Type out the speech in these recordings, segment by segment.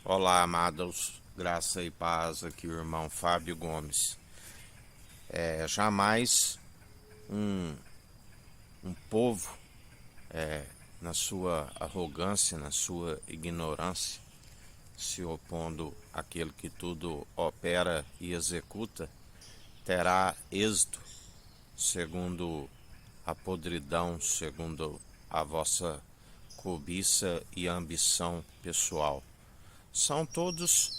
Olá, amados, graça e paz, aqui o irmão Fábio Gomes. Jamais um povo, na sua arrogância, na sua ignorância, se opondo àquele que tudo opera e executa, terá êxito segundo a podridão, segundo a vossa cobiça e ambição pessoal. São todos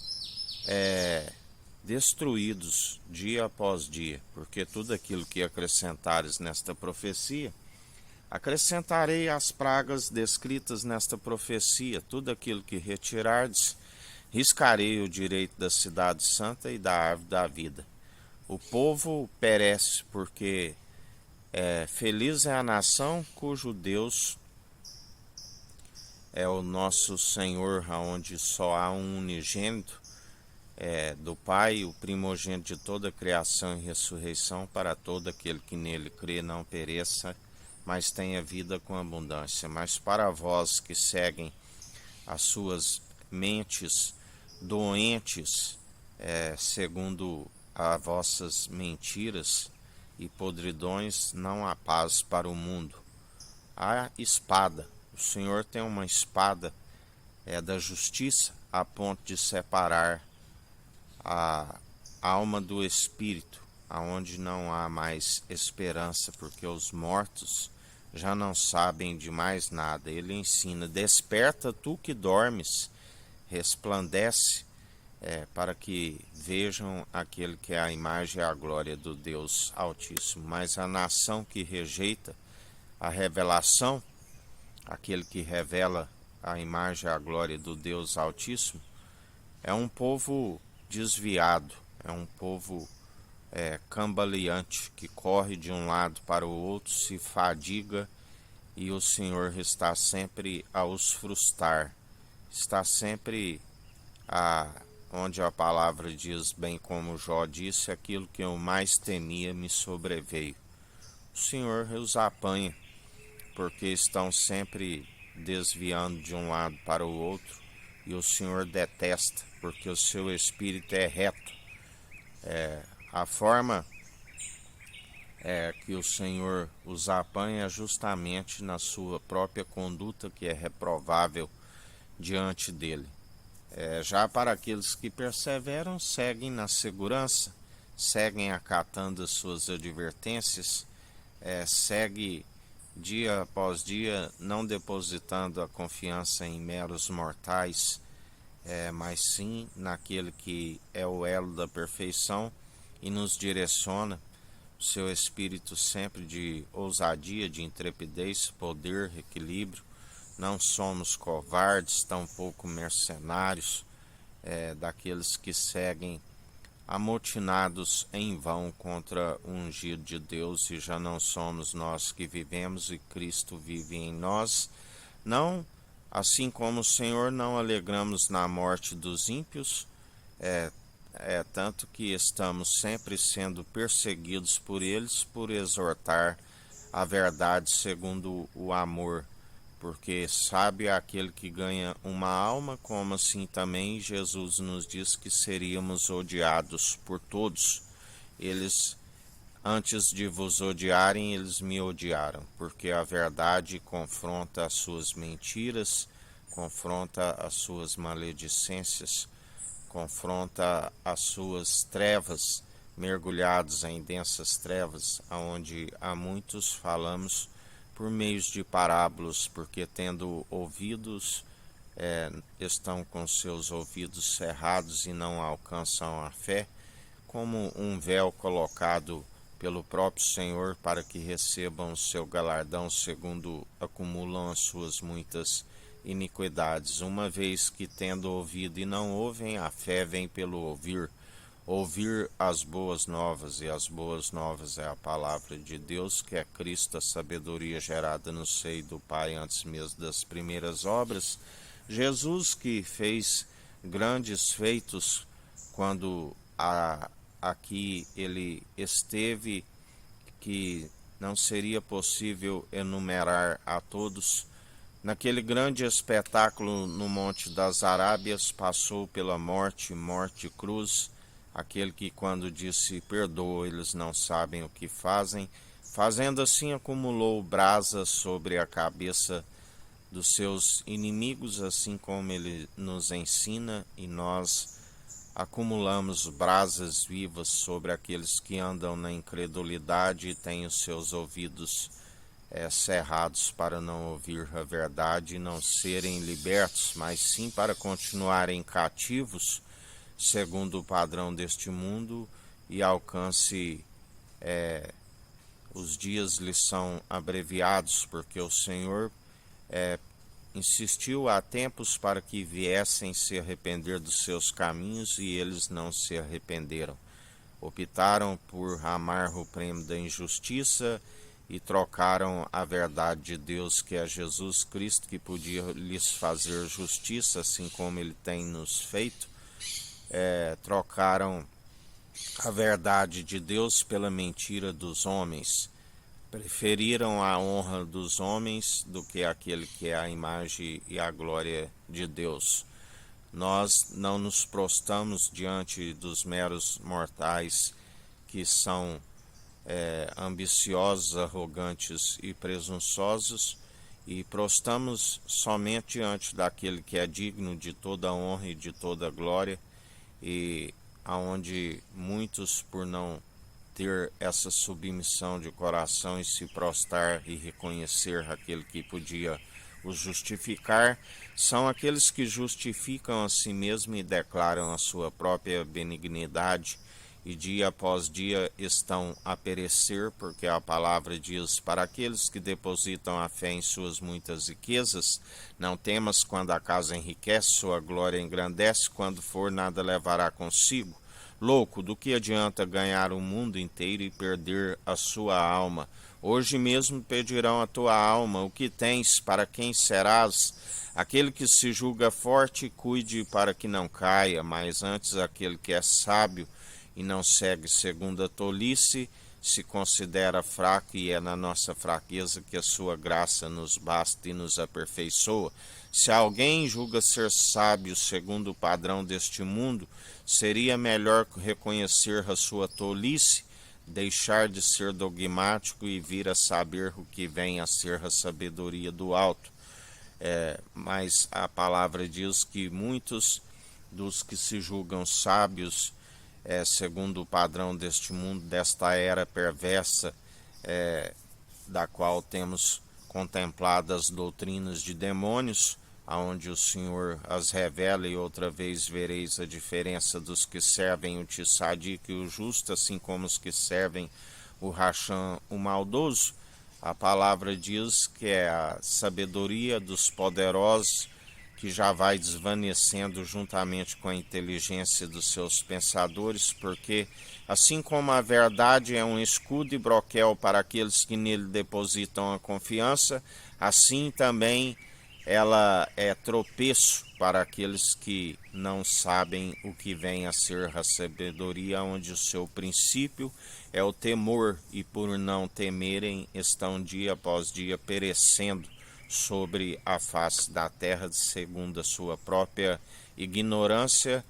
destruídos dia após dia, porque tudo aquilo que acrescentares nesta profecia, acrescentarei as pragas descritas nesta profecia, tudo aquilo que retirardes, riscarei o direito da cidade santa e da árvore da vida. O povo perece, porque feliz é a nação cujo Deus é o nosso Senhor, aonde só há um unigênito, do Pai, o primogênito de toda a criação e ressurreição, para todo aquele que nele crê não pereça, mas tenha vida com abundância. Mas para vós que seguem as suas mentes doentes, segundo as vossas mentiras e podridões, não há paz para o mundo. Há espada. O Senhor tem uma espada da justiça, a ponto de separar a alma do espírito, aonde não há mais esperança, porque os mortos já não sabem de mais nada. Ele ensina: desperta tu que dormes, resplandece, para que vejam aquele que é a imagem e a glória do Deus Altíssimo. Mas a nação que rejeita a revelação, aquele que revela a imagem e a glória do Deus Altíssimo, é um povo desviado, é um povo cambaleante, que corre de um lado para o outro, se fadiga, e o Senhor está sempre a os frustrar, está sempre onde a palavra diz, bem como Jó disse: aquilo que eu mais temia me sobreveio. O Senhor os apanha, porque estão sempre desviando de um lado para o outro, e o Senhor detesta, porque o seu espírito é reto. A forma que o Senhor os apanha é justamente na sua própria conduta, que é reprovável diante dele. Já para aqueles que perseveram, seguem na segurança, seguem acatando as suas advertências, segue dia após dia, não depositando a confiança em meros mortais, mas sim naquele que é o elo da perfeição e nos direciona. O seu espírito sempre de ousadia, de intrepidez, poder, equilíbrio. Não somos covardes, tampouco mercenários, daqueles que seguem amotinados em vão contra o ungido de Deus, e já não somos nós que vivemos, e Cristo vive em nós. Não, assim como o Senhor, não alegramos na morte dos ímpios, tanto que estamos sempre sendo perseguidos por eles, por exortar a verdade segundo o amor, porque sabe aquele que ganha uma alma, como assim também Jesus nos diz que seríamos odiados por todos. Eles, antes de vos odiarem, eles me odiaram, porque a verdade confronta as suas mentiras, confronta as suas maledicências, confronta as suas trevas, mergulhados em densas trevas, aonde há muitos falamos por meio de parábolas, porque tendo ouvidos, estão com seus ouvidos cerrados e não alcançam a fé, como um véu colocado pelo próprio Senhor, para que recebam o seu galardão segundo acumulam as suas muitas iniquidades. Uma vez que, tendo ouvido e não ouvem, a fé vem pelo ouvir. Ouvir as boas novas, e as boas novas é a palavra de Deus, que é Cristo, a sabedoria gerada no seio do Pai antes mesmo das primeiras obras. Jesus, que fez grandes feitos quando aqui ele esteve, que não seria possível enumerar a todos naquele grande espetáculo no Monte das Arábias, passou pela morte e cruz, aquele que quando disse perdoa, eles não sabem o que fazem, fazendo assim acumulou brasas sobre a cabeça dos seus inimigos, assim como ele nos ensina, e nós acumulamos brasas vivas sobre aqueles que andam na incredulidade e têm os seus ouvidos cerrados para não ouvir a verdade e não serem libertos, mas sim para continuarem cativos, segundo o padrão deste mundo, e alcance os dias lhes são abreviados, porque o Senhor insistiu há tempos para que viessem se arrepender dos seus caminhos, e eles não se arrependeram. Optaram por amar o prêmio da injustiça e trocaram a verdade de Deus, que é Jesus Cristo, que podia lhes fazer justiça, assim como ele tem nos feito. Trocaram a verdade de Deus pela mentira dos homens. Preferiram a honra dos homens do que aquele que é a imagem e a glória de Deus. Nós não nos prostramos diante dos meros mortais que são ambiciosos, arrogantes e presunçosos, e prostramos somente diante daquele que é digno de toda honra e de toda glória, e aonde muitos, por não ter essa submissão de coração e se prostrar e reconhecer aquele que podia os justificar, são aqueles que justificam a si mesmo e declaram a sua própria benignidade, e dia após dia estão a perecer, porque a palavra diz: para aqueles que depositam a fé em suas muitas riquezas, não temas quando a casa enriquece, sua glória engrandece, quando for nada levará consigo. Louco, do que adianta ganhar o mundo inteiro e perder a sua alma? Hoje mesmo pedirão a tua alma: o que tens, para quem serás? Aquele que se julga forte, cuide para que não caia, mas antes aquele que é sábio e não segue segundo a tolice, se considera fraco, e é na nossa fraqueza que a sua graça nos basta e nos aperfeiçoa. Se alguém julga ser sábio segundo o padrão deste mundo, seria melhor reconhecer a sua tolice, deixar de ser dogmático e vir a saber o que vem a ser a sabedoria do alto. Mas a palavra diz que muitos dos que se julgam sábios, segundo o padrão deste mundo, desta era perversa, da qual temos contemplado as doutrinas de demônios, aonde o Senhor as revela, e outra vez vereis a diferença dos que servem o Tissadique e o justo, assim como os que servem o Racham, o maldoso. A palavra diz que é a sabedoria dos poderosos, que já vai desvanecendo juntamente com a inteligência dos seus pensadores, porque assim como a verdade é um escudo e broquel para aqueles que nele depositam a confiança, assim também ela é tropeço para aqueles que não sabem o que vem a ser a sabedoria, onde o seu princípio é o temor, e por não temerem estão dia após dia perecendo sobre a face da terra, segundo a sua própria ignorância,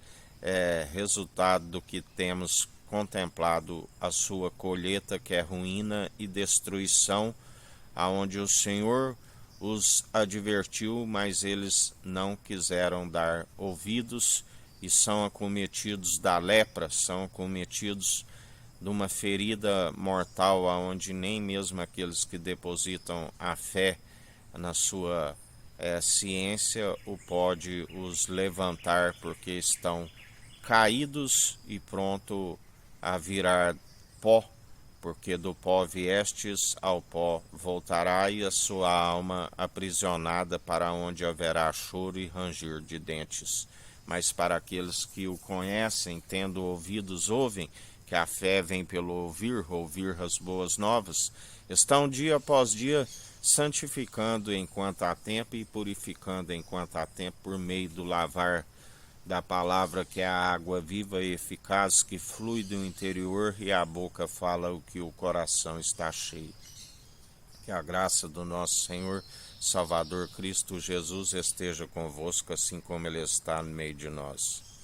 resultado do que temos contemplado a sua colheita, que é ruína e destruição, aonde o Senhor os advertiu, mas eles não quiseram dar ouvidos, e são acometidos da lepra, são acometidos de uma ferida mortal, aonde nem mesmo aqueles que depositam a fé na sua ciência o pode os levantar, porque estão caídos e pronto a virar pó, porque do pó viestes, ao pó voltará, e a sua alma aprisionada, para onde haverá choro e ranger de dentes. Mas para aqueles que o conhecem, tendo ouvidos, ouvem, que a fé vem pelo ouvir as boas novas, estão dia após dia santificando enquanto há tempo e purificando enquanto há tempo, por meio do lavar da palavra, que é a água viva e eficaz que flui do interior, e a boca fala o que o coração está cheio. Que a graça do nosso Senhor Salvador Cristo Jesus esteja convosco, assim como Ele está no meio de nós.